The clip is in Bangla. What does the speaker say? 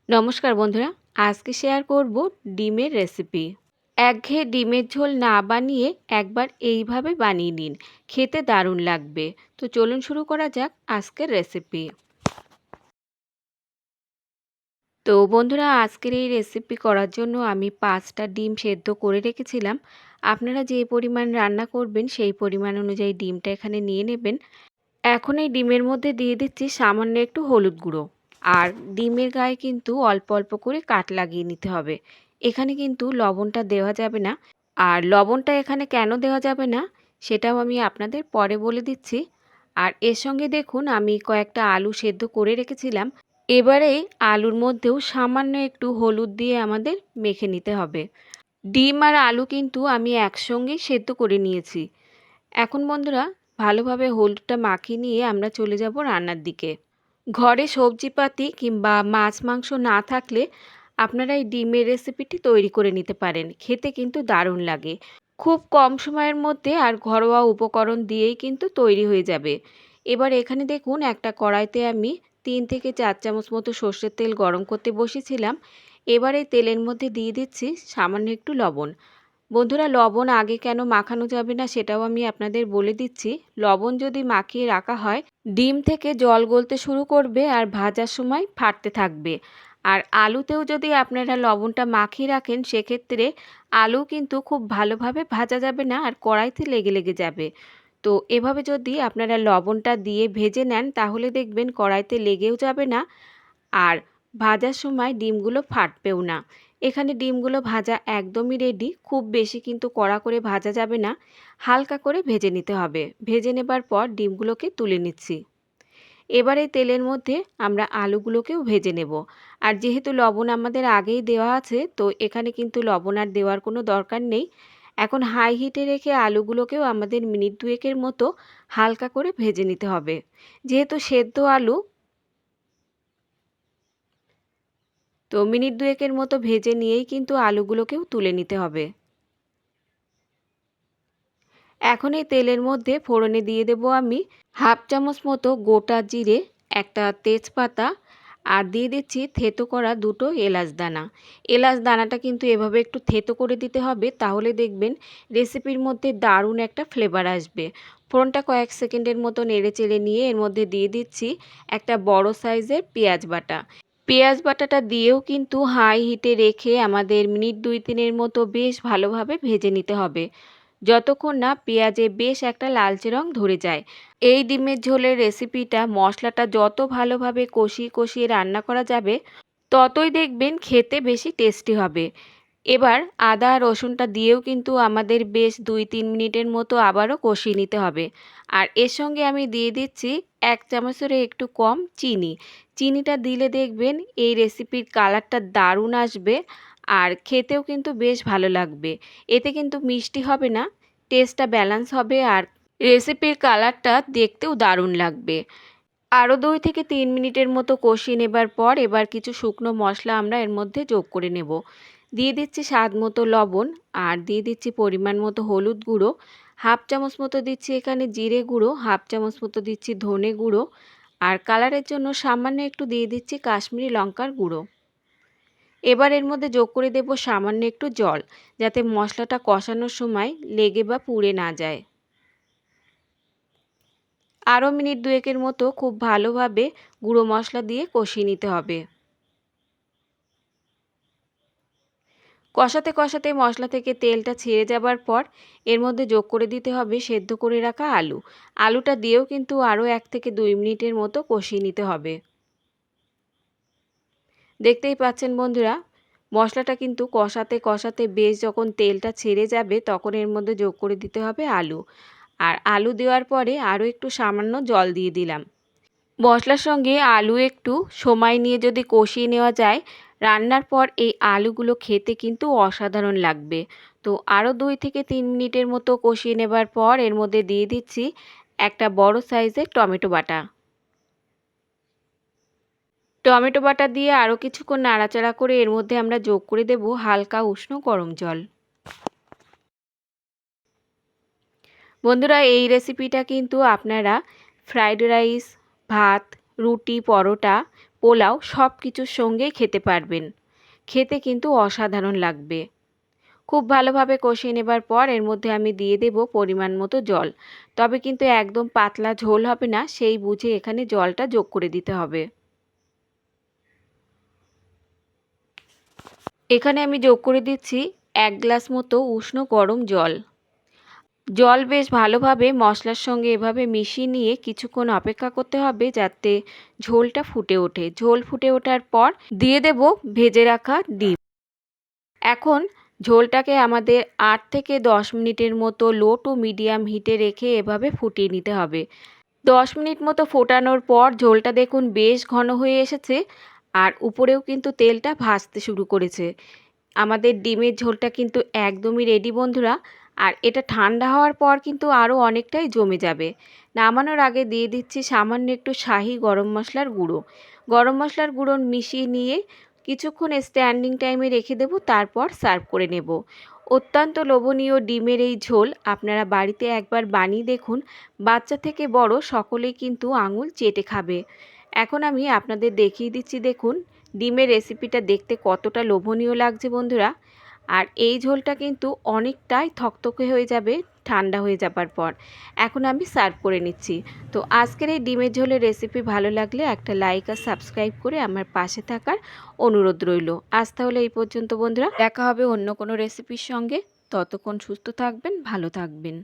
নমস্কার বন্ধুরা, আজকে শেয়ার করব ডিমের রেসিপি। একঘেয়ে ডিমের ঝোল না বানিয়ে একবার এইভাবে বানিয়ে নিন, খেতে দারুণ লাগবে। তো চলুন শুরু করা যাক আজকের রেসিপি। তো বন্ধুরা, আজকের এই রেসিপি করার জন্য আমি 5টা ডিম সেদ্ধ করে রেখেছিলাম। আপনারা যে পরিমাণ রান্না করবেন সেই পরিমাণ অনুযায়ী ডিমটা এখানে নিয়ে নেবেন। এখন এই ডিমের মধ্যে দিয়ে দিচ্ছি সামান্য একটু হলুদ গুঁড়ো। আর ডিমের গায়ে কিন্তু অল্প অল্প করে কাট লাগিয়ে নিতে হবে। এখানে কিন্তু লবণটা দেওয়া যাবে না। আর লবণটা এখানে কেন দেওয়া যাবে না সেটাও আমি আপনাদের পরে বলে দিচ্ছি। আর এর সঙ্গে দেখুন, আমি কয়েকটা আলু সেদ্ধ করে রেখেছিলাম। এবারে আলুর মধ্যেও সামান্য একটু হলুদ দিয়ে আমাদের মেখে নিতে হবে। ডিম আর আলু কিন্তু আমি একসঙ্গেই সেদ্ধ করে নিয়েছি। এখন বন্ধুরা, ভালোভাবে হলুদটা মাখিয়ে নিয়ে আমরা চলে যাব রান্নার দিকে। ঘরে সবজিপাতি কিংবা মাছ মাংস না থাকলে আপনারা এই ডিমের রেসিপিটি তৈরি করে নিতে পারেন। খেতে কিন্তু দারুণ লাগে। খুব কম সময়ের মধ্যে আর ঘরোয়া উপকরণ দিয়েই কিন্তু তৈরি হয়ে যাবে। এবার এখানে দেখুন, একটা কড়াইতে আমি 3 থেকে 4 চামচ মতো সর্ষের তেল গরম করতে বসিয়েছিলাম। এবার এই তেলের মধ্যে দিয়ে দিচ্ছি সামান্য একটু লবণ। বন্ধুরা, লবণ আগে কেন মাখানো যাবে না সেটাও আমি আপনাদের বলে দিচ্ছি। লবণ যদি মাখিয়ে রাখা হয়, ডিম থেকে জল গলতে শুরু করবে আর ভাজার সময় ফাটতে থাকবে। আর আলুতেও যদি আপনারা লবণটা মাখিয়ে রাখেন, সেক্ষেত্রে আলু কিন্তু খুব ভালোভাবে ভাজা যাবে না আর কড়াইতে লেগে লেগে যাবে। তো এভাবে যদি আপনারা লবণটা দিয়ে ভেজে নেন, তাহলে দেখবেন কড়াইতে লেগেও যাবে না আর ভাজার সময় ডিমগুলো ফাটবেও না। এখানে ডিমগুলো ভাজা একদমই রেডি। খুব বেশি কিন্তু কড়া করে ভাজা যাবে না, হালকা করে ভেজে নিতে হবে। ভেজে নেবার পর ডিমগুলোকে তুলে নিচ্ছি। এবারে তেলের মধ্যে আমরা আলুগুলোকেও ভেজে নেব। আর যেহেতু লবণ আমাদের আগেই দেওয়া আছে, তো এখানে কিন্তু লবণ আর দেওয়ার কোনো দরকার নেই। এখন হাই হিটে রেখে আলুগুলোকেও আমাদের মিনিট 2 মতো হালকা করে ভেজে নিতে হবে। যেহেতু সেদ্ধ আলু, তো মিনিট 2 মতো ভেজে নিয়েই কিন্তু আলুগুলোকেও তুলে নিতে হবে। এখন এই তেলের মধ্যে ফোড়নে দিয়ে দেব আমি হাফ চামচ মতো গোটা জিরে, একটা তেজপাতা, আর দিয়ে দিচ্ছি থেতো করা 2টো এলাচ দানা। এলাচ দানাটা কিন্তু এভাবে একটু থেতো করে দিতে হবে, তাহলে দেখবেন রেসিপির মধ্যে দারুণ একটা ফ্লেভার আসবে। ফোড়নটা কয়েক সেকেন্ডের মতো নেড়ে চেড়ে নিয়ে এর মধ্যে দিয়ে দিচ্ছি একটা বড় সাইজের পেঁয়াজ বাটা। পেঁয়াজ বাটাটা দিয়েও কিন্তু হাই হিটে রেখে আমাদের মিনিট 2-3 মতো বেশ ভালোভাবে ভেজে নিতে হবে, যতক্ষণ না পেঁয়াজে বেশ একটা লালচে রং ধরে যায়। এই ডিমের ঝোলের রেসিপিটা মশলাটা যত ভালোভাবে কষিয়ে কষিয়ে রান্না করা যাবে, ততই দেখবেন খেতে বেশি টেস্টি হবে। এবার আদা রসুনটা দিয়েও কিন্তু আমাদের বেশ 2-3 মিনিটের মতো আবারও কষিয়ে নিতে হবে। আর এর সঙ্গে আমি দিয়ে দিচ্ছি 1 চামচের একটু কম চিনি। চিনিটা দিলে দেখবেন এই রেসিপির কালারটা দারুণ আসবে আর খেতেও কিন্তু বেশ ভালো লাগবে। এতে কিন্তু মিষ্টি হবে না, টেস্টটা ব্যালেন্স হবে আর রেসিপির কালারটা দেখতেও দারুণ লাগবে। আরও 2 থেকে 3 মিনিটের মতো কষিয়ে নেবার পর এবার কিছু শুকনো মশলা আমরা এর মধ্যে যোগ করে নেব। দিয়ে দিচ্ছি স্বাদ মতো লবণ, আর দিয়ে দিচ্ছি পরিমাণ মতো হলুদ গুঁড়ো। হাফ চামচ মতো দিচ্ছি এখানে জিরে গুঁড়ো, হাফ চামচ মতো দিচ্ছি ধনে গুঁড়ো, আর কালারের জন্য সামান্য একটু দিয়ে দিচ্ছি কাশ্মীরি লঙ্কার গুঁড়ো। এবার এর মধ্যে যোগ করে দেব সামান্য একটু জল, যাতে মশলাটা কষানোর সময় লেগে বা পুড়ে না যায়। আরও মিনিট 2 মতো খুব ভালোভাবে গুঁড়ো মশলা দিয়ে কষিয়ে নিতে হবে। কষাতে কষাতে মশলা থেকে তেলটা ছেড়ে যাবার পর এর মধ্যে যোগ করে দিতে হবে সেদ্ধ করে রাখা আলু। আলুটা দিয়েও কিন্তু আরও 1 থেকে 2 মিনিটের মতো কষিয়ে নিতে হবে। দেখতেই পাচ্ছেন বন্ধুরা, মশলাটা কিন্তু কষাতে কষাতে বেশ যখন তেলটা ছেড়ে যাবে, তখন এর মধ্যে যোগ করে দিতে হবে আলু। আর আলু দেওয়ার পরে আরও একটু সামান্য জল দিয়ে দিলাম। মশলার সঙ্গে আলু একটু সময় নিয়ে যদি কষিয়ে নেওয়া যায়, রান্নার পর এই আলুগুলো খেতে কিন্তু অসাধারণ লাগবে। তো আরও 2 থেকে 3 মিনিটের মতো কষিয়ে নেবার পর এর মধ্যে দিয়ে দিচ্ছি একটা বড় সাইজের টমেটো বাটা। টমেটো বাটা দিয়ে আরও কিছুক্ষণ নাড়াচাড়া করে এর মধ্যে আমরা যোগ করে দেব হালকা উষ্ণ গরম জল। বন্ধুরা, এই রেসিপিটা কিন্তু আপনারা ফ্রাইড রাইস, ভাত, রুটি, পরোটা পোলাও সব কিছুর সঙ্গেই খেতে পারবেন। খেতে কিন্তু অসাধারণ লাগবে। খুব ভালোভাবে কষিয়ে নেবার পর এর মধ্যে আমি দিয়ে দেব পরিমাণ মতো জল। তবে কিন্তু একদম পাতলা ঝোল হবে না, সেই বুঝে এখানে জলটা যোগ করে দিতে হবে। এখানে আমি যোগ করে দিচ্ছি 1 গ্লাস মতো উষ্ণ গরম জল। জল বেশ ভালোভাবে মশলার সঙ্গে এভাবে মিশিয়ে নিয়ে কিছুক্ষণ অপেক্ষা করতে হবে যাতে ঝোলটা ফুটে ওঠে। ঝোল ফুটে ওঠার পর দিয়ে দেব ভেজে রাখা ডিম। এখন ঝোলটাকে আমাদের 8 থেকে 10 মিনিটের মতো লো টু মিডিয়াম হিটে রেখে এভাবে ফুটিয়ে নিতে হবে। 10 মিনিট মতো ফোটানোর পর ঝোলটা দেখুন বেশ ঘন হয়ে এসেছে আর উপরেও কিন্তু তেলটা ভাসতে শুরু করেছে। আমাদের ডিমের ঝোলটা কিন্তু একদমই রেডি বন্ধুরা। আর এটা ঠান্ডা হওয়ার পর কিন্তু আরও অনেকটাই জমে যাবে। নামানোর আগে দিয়ে দিচ্ছি সামান্য একটু শাহি গরম মশলার গুঁড়ো। গরম মশলার গুঁড়ো মিশিয়ে নিয়ে কিছুক্ষণ স্ট্যান্ডিং টাইমে রেখে দেব, তারপর সার্ভ করে নেব। অত্যন্ত লোভনীয় ডিমের এই ঝোল আপনারা বাড়িতে একবার বানিয়ে দেখুন। বাচ্চা থেকে বড় সকলেই কিন্তু আঙুল চেটে খাবে। এখন আমি আপনাদের দেখিয়ে দিচ্ছি, দেখুন ডিমের রেসিপিটা দেখতে কতটা লোভনীয় লাগছে বন্ধুরা। আর এই ঝোলটা কিন্তু অনেকটাই থকথকে হয়ে যাবে ঠান্ডা হয়ে যাবার পর। এখন আমি সার্ভ করে নিচ্ছি। তো আজকের এই ডিমের ঝোলের রেসিপি ভালো লাগলে একটা লাইক আর সাবস্ক্রাইব করে আমার পাশে থাকার অনুরোধ রইল। আজ তাহলে এই পর্যন্ত বন্ধুরা, দেখা হবে অন্য কোনো রেসিপির সঙ্গে। ততক্ষণ সুস্থ থাকবেন, ভালো থাকবেন।